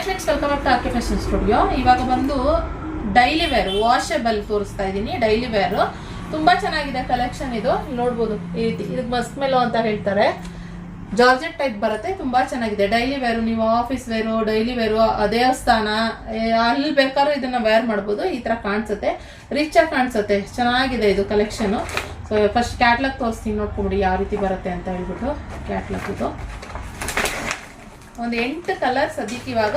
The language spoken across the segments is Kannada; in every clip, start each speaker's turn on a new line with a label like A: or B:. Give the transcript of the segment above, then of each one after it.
A: Hi friends, welcome back to RK fashion studio. ಇವಾಗ ಬಂದು ಡೈಲಿ ವೇರ್ ವಾಷಬಲ್ ತೋರಿಸ್ತಾ ಇದ್ದೀನಿ. ಡೈಲಿ ವೇರ್ ತುಂಬಾ ಚೆನ್ನಾಗಿದೆ ಕಲೆಕ್ಷನ್. ಇದು ನೋಡ್ಬೋದು, ಈ ರೀತಿ ಇದಕ್ಕೆ ಮಸ್ಕ್ ಮೆಲೋ ಅಂತ ಹೇಳ್ತಾರೆ. ಜಾರ್ಜೆಟ್ ಟೈಪ್ ಬರುತ್ತೆ, ತುಂಬಾ ಚೆನ್ನಾಗಿದೆ. ಡೈಲಿ ವೇರು, ನೀವು ಆಫೀಸ್ ವೇರು, ಡೈಲಿ ವೇರು, ದೇವಸ್ಥಾನ ಅಲ್ಲಿ ಬೇಕಾದ್ರೂ ಇದನ್ನ ವೇರ್ ಮಾಡ್ಬೋದು. ಈ ತರ ಕಾಣಿಸುತ್ತೆ, ರಿಚ್ ಆಗಿ ಕಾಣಿಸುತ್ತೆ, ಚೆನ್ನಾಗಿದೆ ಇದು ಕಲೆಕ್ಷನ್. ಸೊ ಫಸ್ಟ್ ಕ್ಯಾಟ್ಲಾಗ್ ತೋರಿಸ್ತೀನಿ, ನೋಡ್ಕೊಂಬಿಡಿ ಯಾವ ರೀತಿ ಬರುತ್ತೆ ಅಂತ ಹೇಳ್ಬಿಟ್ಟು. ಕ್ಯಾಟ್ಲಾಗ್ ಇದು ಒಂದು 8 ಕಲರ್ಸ್ ಅದಕ್ಕೆ ಇವಾಗ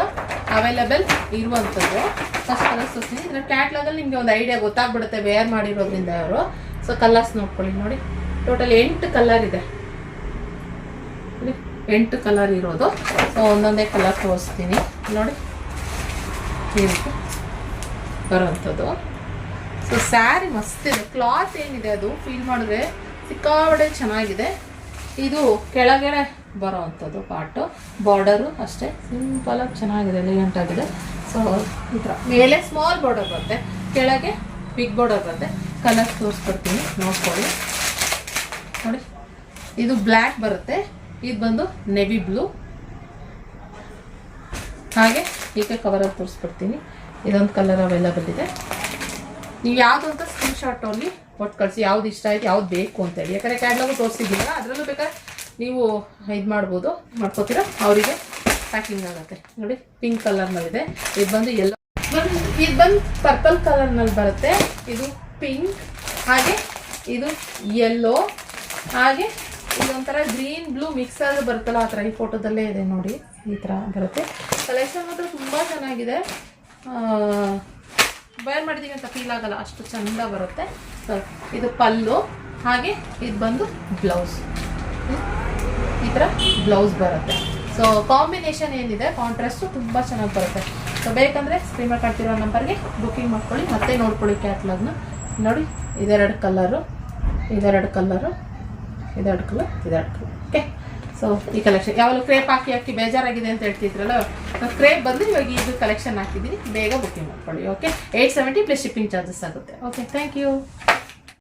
A: ಅವೈಲೇಬಲ್ ಇರುವಂಥದ್ದು. ಫಸ್ಟ್ ಕಲರ್ಸ್ ತೋರಿಸ್ತೀನಿ. ಇದರ ಕ್ಯಾಟ್ಲಾಗಲ್ಲಿ ನಿಮಗೆ ಒಂದು ಐಡಿಯಾ ಗೊತ್ತಾಗ್ಬಿಡುತ್ತೆ ವೇರ್ ಮಾಡಿರೋದ್ರಿಂದ ಅವರು. ಸೊ ಕಲರ್ಸ್ ನೋಡ್ಕೊಳ್ಳಿ, ನೋಡಿ ಟೋಟಲ್ 8 ಕಲರ್ ಇದೆ. 8 ಕಲರ್ ಇರೋದು. ಸೊ ಒಂದೊಂದೇ ಕಲರ್ ತೋರಿಸ್ತೀನಿ ನೋಡಿ, ಈ ರೀತಿ ಬರುವಂಥದ್ದು. ಸೊ ಸ್ಯಾರಿ ಮಸ್ತ್ ಇದೆ, ಕ್ಲಾತ್ ಏನಿದೆ ಅದು ಫೀಲ್ ಮಾಡಿದ್ರೆ ಸಿಕ್ಕಾಪಟ್ಟೆ ಚೆನ್ನಾಗಿದೆ. ಇದು ಕೆಳಗಡೆ ಬರೋವಂಥದ್ದು ಪಾರ್ಟು, ಬಾರ್ಡರು ಅಷ್ಟೇ ಸಿಂಪಲ್ ಆಗಿ ಚೆನ್ನಾಗಿದೆ, ಎಲಿಗೆಂಟ್ ಆಗಿದೆ. ಸೊ ಈ ಥರ ಮೇಲೆ ಸ್ಮಾಲ್ ಬಾರ್ಡರ್ ಬರುತ್ತೆ, ಕೆಳಗೆ ಬಿಗ್ ಬಾರ್ಡರ್ ಬರುತ್ತೆ. ಕಲರ್ ತೋರಿಸ್ಕೊಡ್ತೀನಿ, ನೋಡ್ಕೊಳ್ಳಿ. ನೋಡಿ ಇದು ಬ್ಲ್ಯಾಕ್ ಬರುತ್ತೆ, ಇದು ಬಂದು ನೆವಿ ಬ್ಲೂ. ಹಾಗೆ ಹೀಗೆ ಕವರಲ್ಲಿ ತೋರಿಸ್ಕೊಡ್ತೀನಿ. ಇದೊಂದು ಕಲರ್ ಅವೈಲಬಲ್ ಇದೆ. ನೀವು ಯಾವುದು ಅಂತ ಸ್ಕ್ರೀನ್ ಶಾಟ್ ಅಲ್ಲಿ ಕೊಟ್ಟು ಕಳಿಸಿ, ಯಾವ್ದು ಇಷ್ಟ ಆಯ್ತು, ಯಾವ್ದು ಬೇಕು ಅಂತೇಳಿ. ಯಾಕಂದರೆ ಕ್ಯಾಟ್ಲಾಗು ತೋರಿಸಿದ್ದೀರ, ಅದರಲ್ಲೂ ಬೇಕಾದ್ರೆ ನೀವು ಇದು ಮಾಡ್ಬೋದು, ಮಾಡ್ಕೋತೀರ, ಅವರಿಗೆ ಪ್ಯಾಕಿಂಗ್ ಆಗುತ್ತೆ. ನೋಡಿ ಪಿಂಕ್ ಕಲರ್ನಲ್ಲಿದೆ, ಇದು ಬಂದು ಎಲ್ಲೋ, ಇದು ಬಂದು ಪರ್ಪಲ್ ಕಲರ್ನಲ್ಲಿ ಬರುತ್ತೆ. ಇದು ಪಿಂಕ್, ಹಾಗೆ ಇದು ಯೆಲ್ಲೋ, ಹಾಗೆ ಇದೊಂಥರ ಗ್ರೀನ್ ಬ್ಲೂ ಮಿಕ್ಸ್ ಆಗಿ ಬರುತ್ತಲ್ಲ ಆ ಥರ. ಈ ಫೋಟೋದಲ್ಲೇ ಇದೆ ನೋಡಿ, ಈ ಥರ ಬರುತ್ತೆ. ಕಲೆಕ್ಷನ್ ಮಾತ್ರ ತುಂಬ ಚೆನ್ನಾಗಿದೆ. ವೇರ್ ಮಾಡಿದ್ದೀವಿ ಅಂತ ಫೀಲ್ ಆಗಲ್ಲ, ಅಷ್ಟು ಚೆಂದ ಬರುತ್ತೆ. ಸೊ ಇದು ಪಲ್ಲು, ಹಾಗೆ ಇದು ಬಂದು ಬ್ಲೌಸ್. ಈ ಥರ ಬ್ಲೌಸ್ ಬರುತ್ತೆ. ಸೊ ಕಾಂಬಿನೇಷನ್ ಏನಿದೆ ಕಾಂಟ್ರಾಸ್ಟು ತುಂಬ ಚೆನ್ನಾಗಿ ಬರುತ್ತೆ. ಸೊ ಬೇಕಂದರೆ ಸ್ಕ್ರೀನ್ ಮೇಲೆ ಕಾಣ್ತಿರೋ ನಂಬರ್ಗೆ ಬುಕ್ಕಿಂಗ್ ಮಾಡ್ಕೊಳ್ಳಿ, ಮತ್ತೆ ನೋಡ್ಕೊಳ್ಳಿ ಕ್ಯಾಟ್ಲಾಗ್ನ. ನೋಡಿ ಇದೆರಡು ಕಲರು, ಇದೆರಡು ಕಲರು, ಇದೆರಡು ಕಲರ್, ಇದೆರಡು ಕಲರ್. ಓಕೆ, ಸೊ ಈ ಕಲೆಕ್ಷನ್ ಯಾವಾಗಲೂ ಕ್ರೇಪ್ ಹಾಕಿ ಬೇಜಾರಾಗಿದೆ ಅಂತ ಹೇಳ್ತಿದ್ರಲ್ಲ, ನಾವು ಕ್ರೇಪ್ ಬಂದು ಇವಾಗ ಇದು ಕಲೆಕ್ಷನ್ ಹಾಕಿದ್ದೀನಿ. ಬೇಗ ಬುಕ್ಕಿಂಗ್ ಮಾಡ್ಕೊಳ್ಳಿ. ಓಕೆ, 870 ಪ್ಲಸ್ ಶಿಪ್ಪಿಂಗ್ ಚಾರ್ಜಸ್ ಆಗುತ್ತೆ. Okay, thank you.